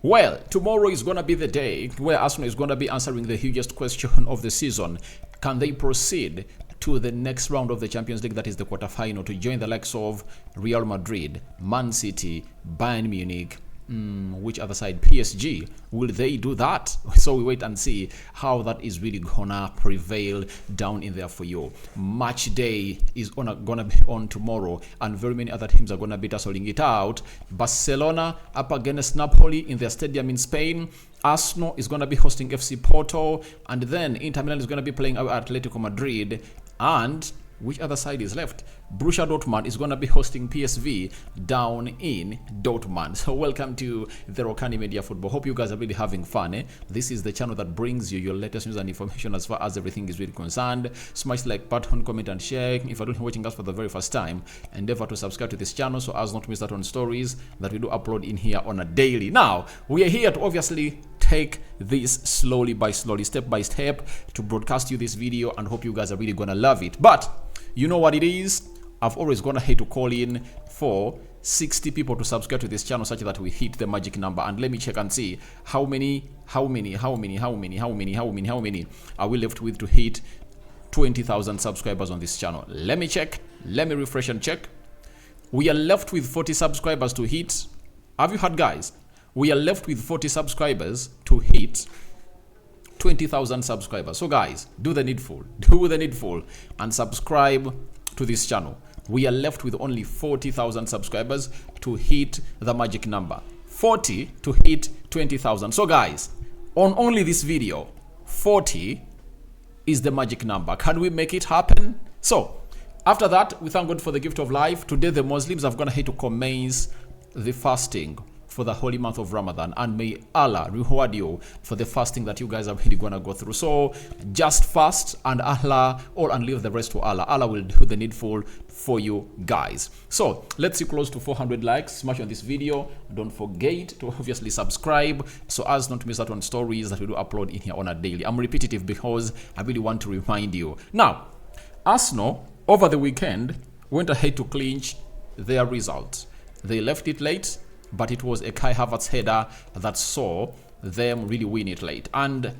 Well, tomorrow is going to be the day where Arsenal is going to be answering the hugest question of the season. Can they proceed to the next round of the Champions League, that is the quarterfinal, to join the likes of Real Madrid, Man City, Bayern Munich, which other side? PSG. Will they do that? So we wait and see how that is really gonna prevail down in there for you. Match day is gonna be on tomorrow, and very many other teams are gonna be tussling it out. Barcelona up against Napoli in their stadium in Spain. Arsenal is gonna be hosting FC Porto, and then Inter Milan is gonna be playing Atletico Madrid. And which other side is left? Borussia Dortmund is going to be hosting PSV down in Dortmund. So welcome to the Rokani Media Football. Hope you guys are really having fun. This is the channel that brings you your latest news and information as far as everything is really concerned. Smash the like button, comment and share. If you're watching us for the very first time, endeavor to subscribe to this channel so as not to miss out on stories that we do upload in here on a daily. Now, we are here to obviously take this slowly, step by step, to broadcast you this video, and hope you guys are really gonna love it. But you know what it is? I've always gonna hate to call in for 60 people to subscribe to this channel such that we hit the magic number. And let me check and see how many are we left with to hit 20,000 subscribers on this channel. Let me check. Let me refresh and check. We are left with 40 subscribers to hit. Have you heard, guys? We are left with 40 subscribers to hit 20,000 subscribers. So guys, do the needful and subscribe to this channel. We are left with only 40,000 subscribers to hit the magic number. 40 to hit 20,000. So guys, on only this video, 40 is the magic number. Can we make it happen? So after that, we thank God for the gift of life. Today the Muslims have gone ahead to commence the fasting for the holy month of Ramadan, and may Allah reward you for the fasting that you guys are really gonna go through. So just fast and leave the rest to Allah. Allah will do the needful for you guys. So let's see close to 400 likes. Smash on this video. Don't forget to obviously subscribe so as not to miss out on stories that we do upload in here on a daily. I'm repetitive because I really want to remind you. Now, Arsenal over the weekend went ahead to clinch their result. They left it late, but it was a Kai Havertz header that saw them really win it late. And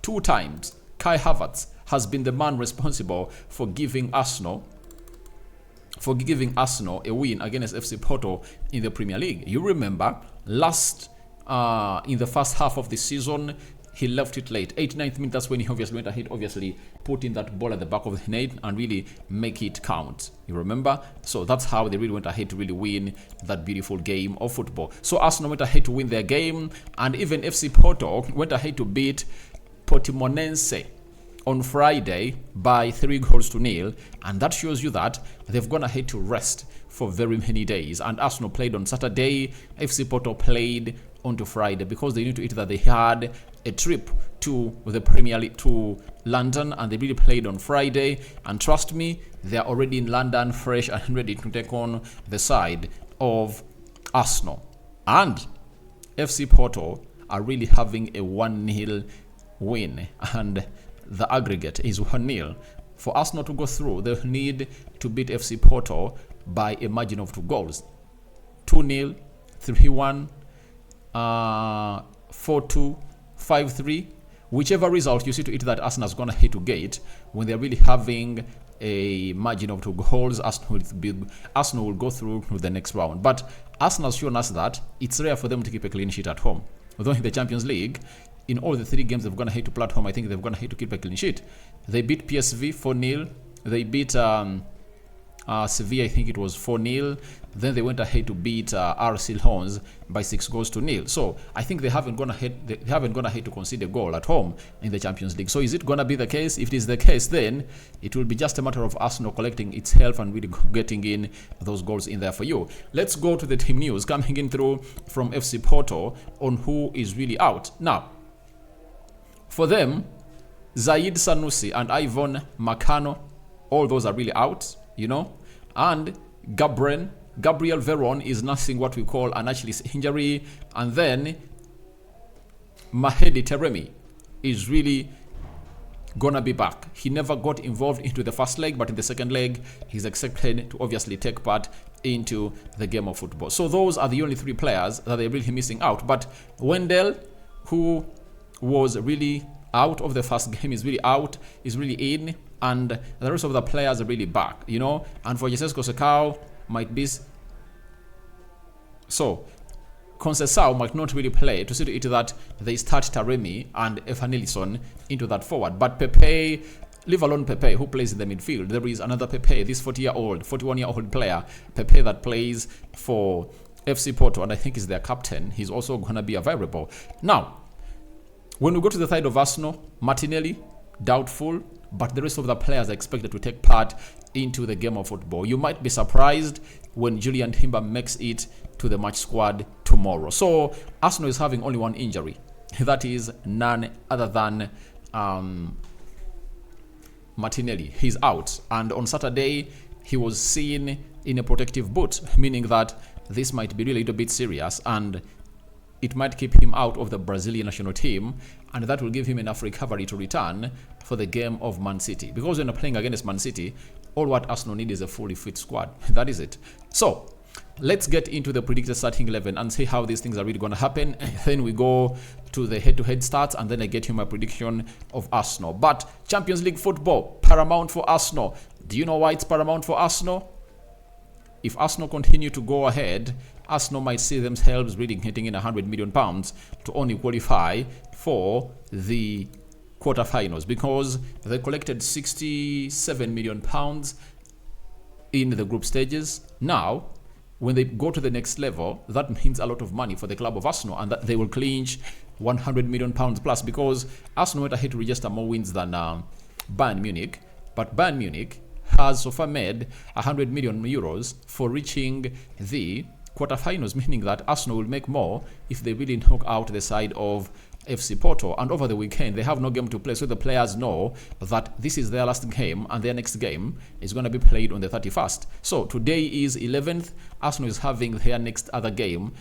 2 times, Kai Havertz has been the man responsible for giving Arsenal a win against FC Porto in the Premier League. You remember, in the first half of the season, he left it late. 89th minute, that's when he obviously went ahead, put in that ball at the back of the net and really make it count. You remember? So that's how they really went ahead to really win that beautiful game of football. So Arsenal went ahead to win their game, and even FC Porto went ahead to beat Portimonense on Friday by 3-0, and that shows you that they've gone ahead to rest for very many days. And Arsenal played on Saturday, FC Porto played onto Friday because they knew to it that they had a trip to the Premier League to London, and they really played on Friday. And trust me, they are already in London, fresh and ready to take on the side of Arsenal. And FC Porto are really having a 1-0 win, and the aggregate is 1-0. For Arsenal to go through, they'll need to beat FC Porto by a margin of 2 goals. 2-0, 3-1, 4-2, 5-3. Whichever result you see to it that Arsenal's gonna hit to get, when they're really having a margin of 2 goals, Arsenal will go through to the next round. But Arsenal's shown us that it's rare for them to keep a clean sheet at home. Although in the Champions League, in all the 3 games they've gone ahead to play at home, I think they've gone ahead to keep a clean sheet. They beat PSV 4-0. They beat Sevilla, I think it was 4-0. Then they went ahead to beat RC Lens by 6-0. So I think they haven't gone ahead to concede a goal at home in the Champions League. So is it gonna be the case? If it is the case, then it will be just a matter of Arsenal collecting itself and really getting in those goals in there for you. Let's go to the team news coming in through from FC Porto on who is really out. Now, for them, Zaid Sanusi and Ivan Makano, all those are really out, you know. And Gabriel Veron is nursing what we call an Achilles injury. And then Mahedi Teremi is really gonna be back. He never got involved into the first leg, but in the second leg, he's expected to obviously take part into the game of football. So those are the only 3 players that they're really missing out. But Wendell, who was really out of the first game, is really out, is really in, and the rest of the players are really back, you know. And for Jesesco Sekau might be so Conceição might not really play to see to it that they start Taremi and Evanilson into that forward. But Pepe, leave alone Pepe, who plays in the midfield. There is another Pepe, this 41-year-old player, Pepe, that plays for FC Porto, and I think is their captain. He's also going to be available. Now, when we go to the side of Arsenal, Martinelli, doubtful, but the rest of the players are expected to take part into the game of football. You might be surprised when Julian Timber makes it to the match squad tomorrow. So Arsenal is having only one injury. That is none other than Martinelli. He's out, and on Saturday he was seen in a protective boot, meaning that this might be really a little bit serious, and it might keep him out of the Brazilian national team, and that will give him enough recovery to return for the game of Man City. Because when you're playing against Man City, all what Arsenal need is a fully fit squad. That is it. So let's get into the predicted starting 11 and see how these things are really going to happen. Then we go to the head-to-head stats, and then I get you my prediction of Arsenal. But Champions League football, paramount for Arsenal. Do you know why it's paramount for Arsenal? If Arsenal continue to go ahead, Arsenal might see themselves really hitting in £100 million to only qualify for the quarterfinals, because they collected £67 million in the group stages. Now, when they go to the next level, that means a lot of money for the club of Arsenal, and that they will clinch £100 million plus, because Arsenal went ahead to register more wins than Bayern Munich, but Bayern Munich has so far made €100 million for reaching the quarterfinals, meaning that Arsenal will make more if they really knock out the side of FC Porto. And over the weekend, they have no game to play, so the players know that this is their last game, and their next game is going to be played on the 31st. So today is 11th. Arsenal is having their next other game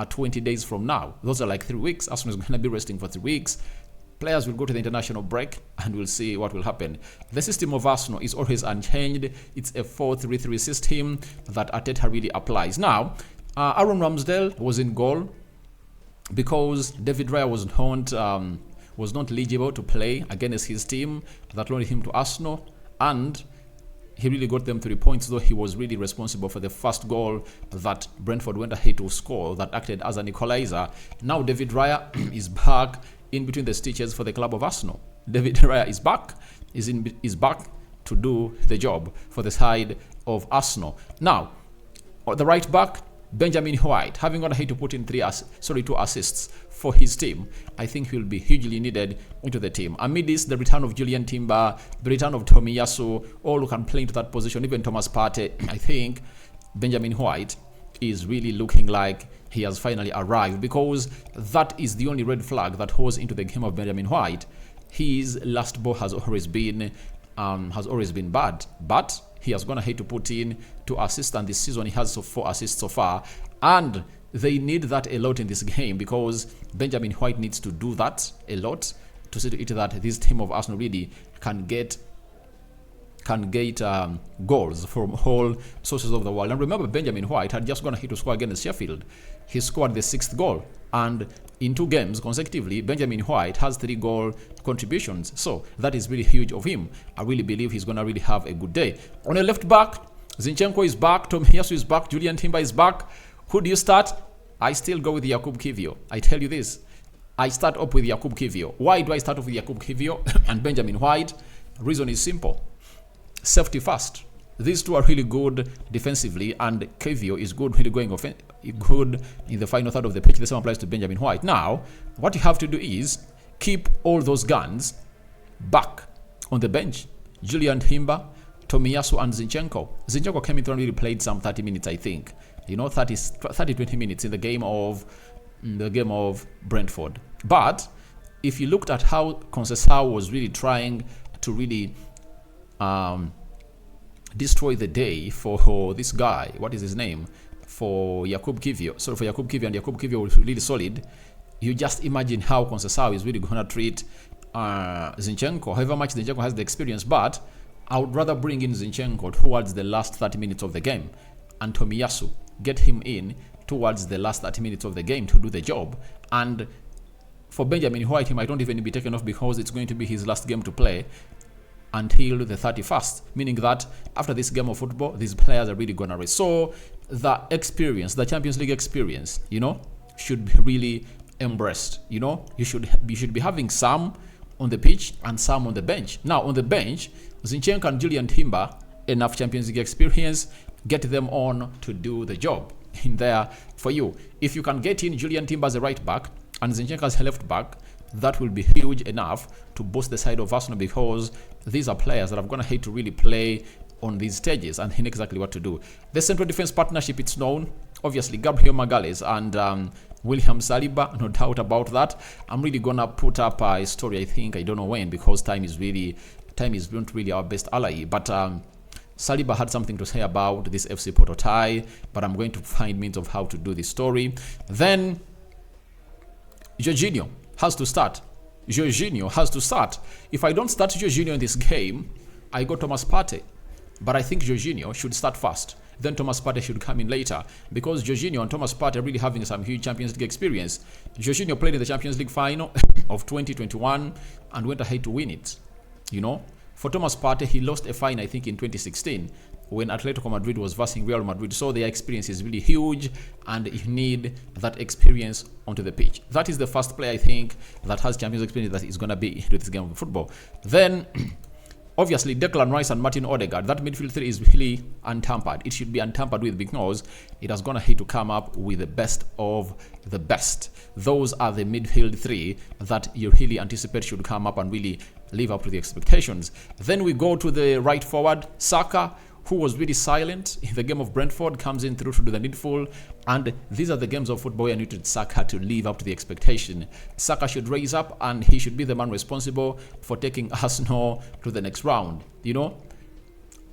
20 days from now. Those are like 3 weeks. Arsenal is going to be resting for 3 weeks. Players will go to the international break, and we'll see what will happen. The system of Arsenal is always unchanged. It's a 4-3-3 system that Arteta really applies. Now, Aaron Ramsdale was in goal because David Raya was not eligible to play against his team that loaned him to Arsenal, and he really got them 3 points, though he was really responsible for the first goal that Brentford went ahead to score that acted as an equalizer. Now David Raya is back in between the stitches for the club of Arsenal. David Raya is back, is back to do the job for the side of Arsenal. Now, the right back, Benjamin White, having gone ahead to put in 2 assists for his team, I think he'll be hugely needed into the team. Amid this, the return of Julian Timber, the return of Tomiyasu, all who can play into that position, even Thomas Partey, I think Benjamin White is really looking like he has finally arrived, because that is the only red flag that holds into the game of Benjamin White. His last ball has always been bad, but he has gone ahead to put in 2 assists, and this season he has 4 assists so far, and they need that a lot in this game, because Benjamin White needs to do that a lot to see to it that this team of Arsenal really can get goals from all sources of the world. And remember, Benjamin White had just gone ahead to score against Sheffield. He scored the 6th goal, and in 2 games consecutively, Benjamin White has 3 goal contributions. So that is really huge of him. I really believe he's going to really have a good day. On the left back, Zinchenko is back, Tomiyasu is back, Julian Timber is back. Who do you start? I still go with Jakub Kiwior. I tell you this, I start up with Jakub Kiwior. Why do I start off with Jakub Kiwior and Benjamin White? Reason is simple. Safety first. These 2 are really good defensively, and Kiwior is good really going good in the final third of the pitch. The same applies to Benjamin White. Now, what you have to do is keep all those guns back on the bench. Julian Timber, Tomiyasu, and Zinchenko. Zinchenko came in and really played some 30 minutes, I think. 30-20 minutes in the game of Brentford. But if you looked at how Conceição was really trying to really destroy the day for this guy, what is his name, for Jakub Kiwior. So for Jakub Kiwior, and Jakub Kiwior was really solid. You just imagine how Conceição is really going to treat Zinchenko, however much Zinchenko has the experience. But I would rather bring in Zinchenko towards the last 30 minutes of the game. and Tomiyasu, get him in towards the last 30 minutes of the game to do the job. And for Benjamin White, he might not even be taken off because it's going to be his last game to play until the 31st, meaning that after this game of football, these players are really going to rest. So the experience, the Champions League experience, should be really embraced. You should be having some on the pitch and some on the bench. Now, on the bench, Zinchenko and Julian Timber, enough Champions League experience, get them on to do the job in there for you. If you can get in Julian Timber as a right back and Zinchenko as a left back, that will be huge enough to boost the side of Arsenal, because these are players that are going to hate to really play on these stages and they know exactly what to do. The central defense partnership, it's known. Obviously, Gabriel Magalhaes and William Saliba, no doubt about that. I'm really going to put up a story, I don't know when, because time is not really our best ally. But Saliba had something to say about this FC Porto tie, but I'm going to find means of how to do this story. Then Jorginho has to start. If I don't start Jorginho in this game, I go Thomas Partey. But I think Jorginho should start first. Then Thomas Partey should come in later, because Jorginho and Thomas Partey are really having some huge Champions League experience. Jorginho played in the Champions League final of 2021 and went ahead to win it. For Thomas Partey, he lost a final, in 2016 when Atletico Madrid was versing Real Madrid. So their experience is really huge and you need that experience onto the pitch. That is the first player, that has Champions League experience that is going to be into this game of football. Then obviously, Declan Rice and Martin Odegaard, that midfield three is really untampered. It should be untampered with, because it has gone ahead to come up with the best of the best. Those are the midfield three that you really anticipate should come up and really live up to the expectations. Then we go to the right forward. Saka, who was really silent in the game of Brentford, comes in through to do the needful. And these are the games of football and needed Saka to live up to the expectation. Saka should raise up and he should be the man responsible for taking Arsenal to the next round.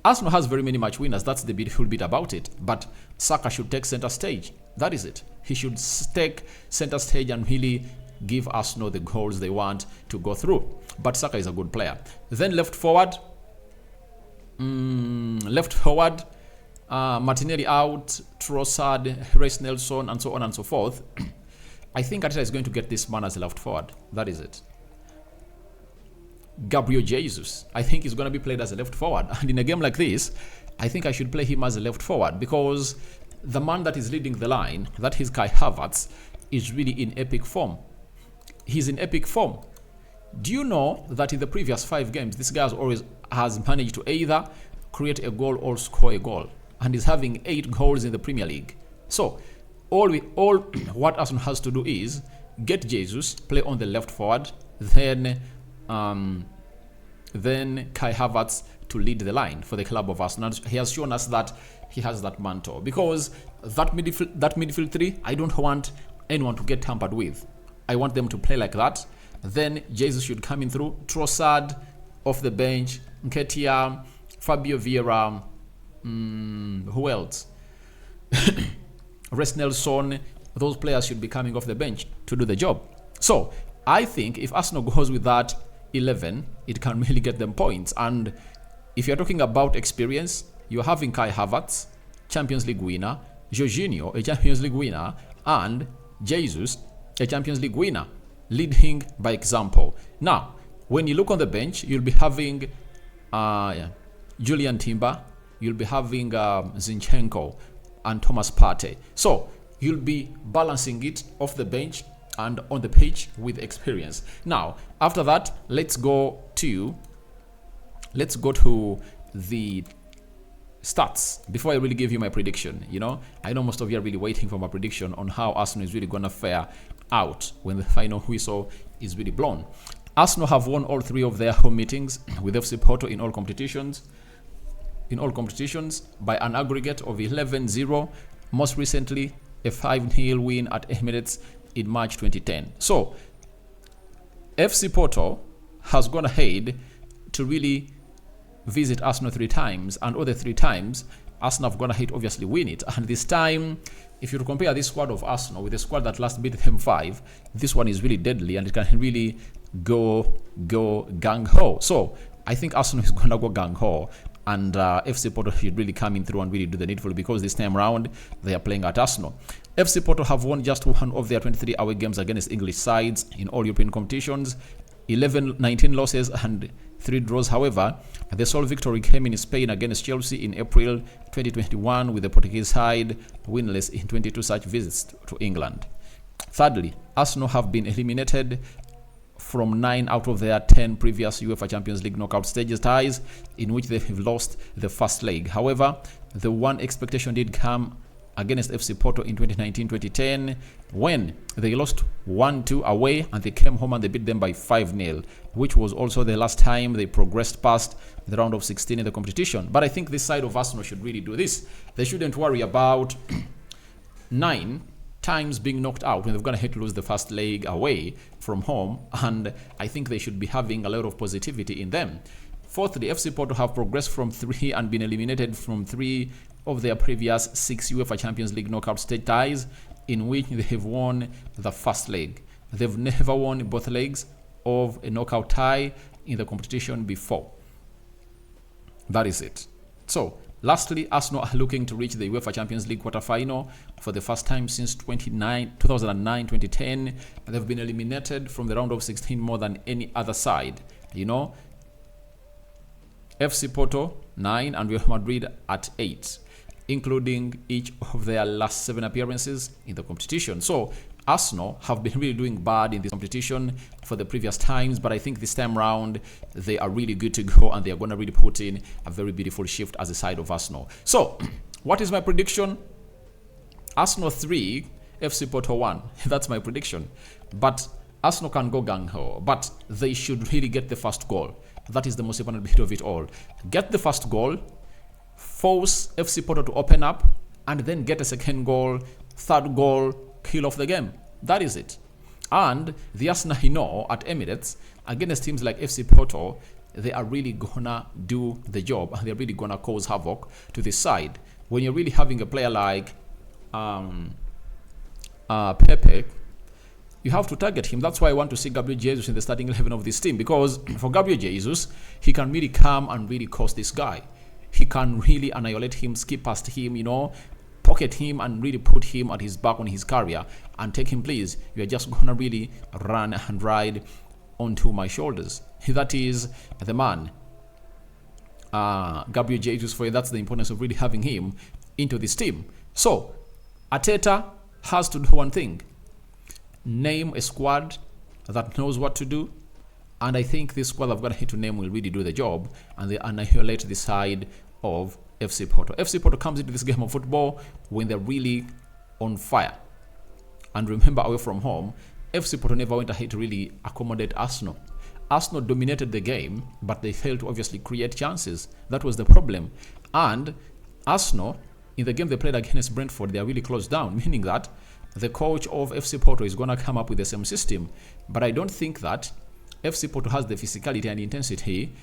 Arsenal has very many match winners. That's the beautiful bit about it. But Saka should take center stage. That is it. He should take center stage and really give Arsenal the goals they want to go through. But Saka is a good player. Then left forward, Martinelli out, Trossard, Reece Nelson, and so on and so forth. I think Arteta is going to get this man as a left forward. That is it. Gabriel Jesus, I think he's going to be played as a left forward. And in a game like this, I think I should play him as a left forward, because the man that is leading the line, that is Kai Havertz, is really in epic form. He's in epic form. Do you know that in the previous 5 games, this guy has managed to either create a goal or score a goal, and is having 8 goals in the Premier League? So all what Arsenal has to do is get Jesus, play on the left forward, then Kai Havertz to lead the line for the club of Arsenal. He has shown us that he has that mantle, because that midfield three, I don't want anyone to get tampered with. I want them to play like that. Then Jesus should come in through. Trossard off the bench. Nketiah, Fabio Vieira, who else? Reece Nelson. Those players should be coming off the bench to do the job. So I think if Arsenal goes with that 11, it can really get them points. And if you're talking about experience, you're having Kai Havertz, Champions League winner, Jorginho, a Champions League winner, and Jesus, a Champions League winner, leading by example. Now, when you look on the bench, you'll be having Julian Timber, you'll be having Zinchenko and Thomas Partey. So you'll be balancing it off the bench and on the pitch with experience. Now, after that, let's go to the stats before I really give you my prediction. I know most of you are really waiting for my prediction on how Arsenal is really gonna fare out when the final whistle is really blown. Arsenal have won all 3 of their home meetings with FC Porto in all competitions by an aggregate of 11-0. Most recently, a 5-0 win at Emirates in March 2010. So FC Porto has gone ahead to really visit Arsenal 3 times, and all the 3 times Arsenal have gone ahead to obviously win it. And this time, if you compare this squad of Arsenal with the squad that last beat them 5, this one is really deadly and it can really go gung-ho. So I think Arsenal is going to go gung-ho and FC Porto should really come in through and really do the needful, because this time around they are playing at Arsenal. FC Porto have won just one of their 23 away games against English sides in all European competitions, 19 losses and 3 draws. However, the sole victory came in Spain against Chelsea in April 2021, with the Portuguese side winless in 22 such visits to England. Thirdly, Arsenal have been eliminated from 9 out of their 10 previous UEFA Champions League knockout stages ties, in which they have lost the first leg. However, the one expectation did come against FC Porto in 2019-2010, when they lost 1-2 away, and they came home and they beat them by 5-0, which was also the last time they progressed past the round of 16 in the competition. But I think this side of Arsenal should really do this. They shouldn't worry about 9 times being knocked out when they're going to hate to lose the first leg away from home, and I think they should be having a lot of positivity in them. Fourthly, FC Porto have progressed from 3 and been eliminated from 3 of their previous 6 UEFA Champions League knockout stage ties, in which they have won the first leg. They've never won both legs of a knockout tie in the competition before. That is it. So, lastly, Arsenal are looking to reach the UEFA Champions League quarter-final for the first time since 2009-2010. They've been eliminated from the round of 16 more than any other side. FC Porto 9 and Real Madrid at 8, including each of their last 7 appearances in the competition. So Arsenal have been really doing bad in this competition for the previous times, but I think this time round they are really good to go, and they are going to really put in a very beautiful shift as a side of Arsenal. So what is my prediction? Arsenal 3, FC Porto 1. That's my prediction. But Arsenal can go gung-ho, but they should really get the first goal. That is the most important bit of it all. Get the first goal, force FC Porto to open up, and then get a second goal, third goal, kill off the game. That is it. And the Arsenal at Emirates against teams like FC Porto, they are really gonna do the job, and they're really gonna cause havoc to this side. When you're really having a player like Pepe, you have to target him. That's why I want to see Gabriel Jesus in the starting 11 of this team, because for Gabriel Jesus, he can really come and really cost this guy. He can really annihilate him, skip past him, pocket him, and really put him at his back on his career and take him, please. You're just gonna really run and ride onto my shoulders. That is the man, Gabriel Jesus. For you, that's the importance of really having him into this team. So Arteta has to do one thing: name a squad that knows what to do, and I think this squad I've got to name will really do the job, and they annihilate the side of FC Porto. FC Porto comes into this game of football when they're really on fire. And remember, away from home, FC Porto never went ahead to really accommodate Arsenal. Arsenal dominated the game, but they failed to obviously create chances. That was the problem. And Arsenal, in the game they played against Brentford, they are really closed down, meaning that the coach of FC Porto is going to come up with the same system. But I don't think that FC Porto has the physicality and intensity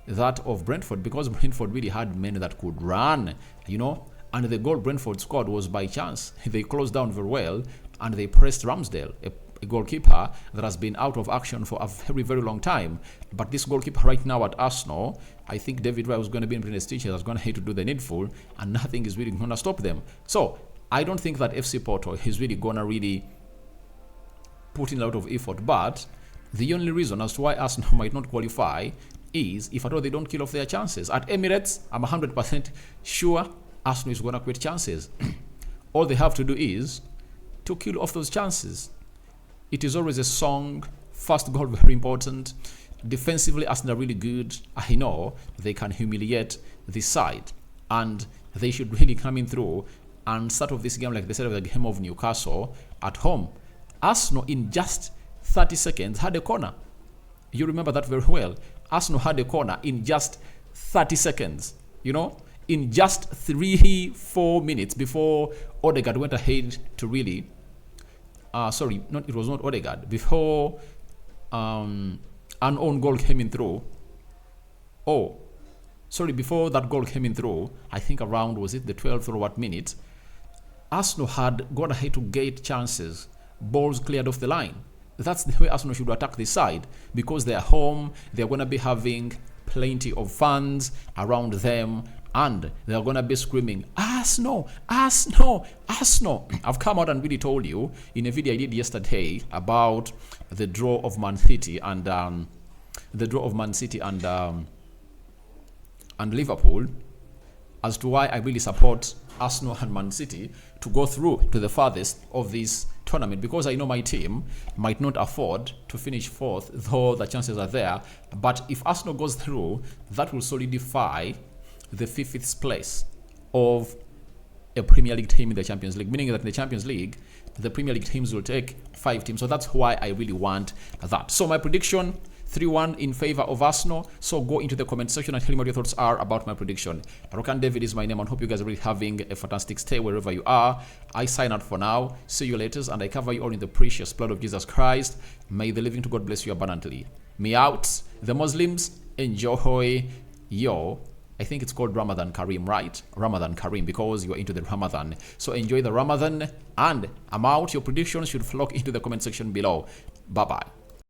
that of Brentford, because Brentford really had men that could run, and the goal Brentford scored was by chance. They closed down very well, and they pressed Ramsdale, a goalkeeper that has been out of action for a very, very long time. But this goalkeeper right now at Arsenal, I think David Raya was going to be in the stitches, that's going to hate to do the needful, and nothing is really going to stop them. So I don't think that FC Porto is really going to really put in a lot of effort, but the only reason as to why Arsenal might not qualify is if at all they don't kill off their chances. At Emirates, I'm 100% sure Arsenal is going to create chances. All they have to do is to kill off those chances. It is always a song. First goal, very important. Defensively, Arsenal are really good. I know they can humiliate this side, and they should really come in through and start off this game like they said of the game of Newcastle at home. Arsenal in just 30 seconds had a corner. You remember that very well. Arsenal had a corner in just 30 seconds. In just 3-4 minutes before Odegaard went ahead to really it was not Odegaard. Before an own goal came in through. Before that goal came in through, I think around, was it the 12th or what minute, Arsenal had gone ahead to get chances. Balls cleared off the line. That's the way Arsenal should attack this side, because they are home, they're going to be having plenty of fans around them, and they're gonna be screaming, Arsenal, Arsenal, Arsenal. I've come out and really told you in a video I did yesterday about the draw of Man City and Liverpool, as to why I really support Arsenal and Man City to go through to the farthest of this tournament, because I know my team might not afford to finish fourth, though the chances are there. But if Arsenal goes through, that will solidify the fifth place of a Premier League team in the Champions League, meaning that in the Champions League, the Premier League teams will take 5 teams. So that's why I really want that. So my prediction, 3-1 in favor of Arsenal. So go into the comment section and tell me what your thoughts are about my prediction. Rokani David is my name, and hope you guys are really having a fantastic stay wherever you are. I sign out for now. See you later, and I cover you all in the precious blood of Jesus Christ. May the living to God bless you abundantly. Me out. The Muslims, enjoy your, I think it's called Ramadan Kareem, right? Ramadan Kareem, because you're into the Ramadan. So enjoy the Ramadan, and I'm out. Your predictions should flock into the comment section below. Bye-bye.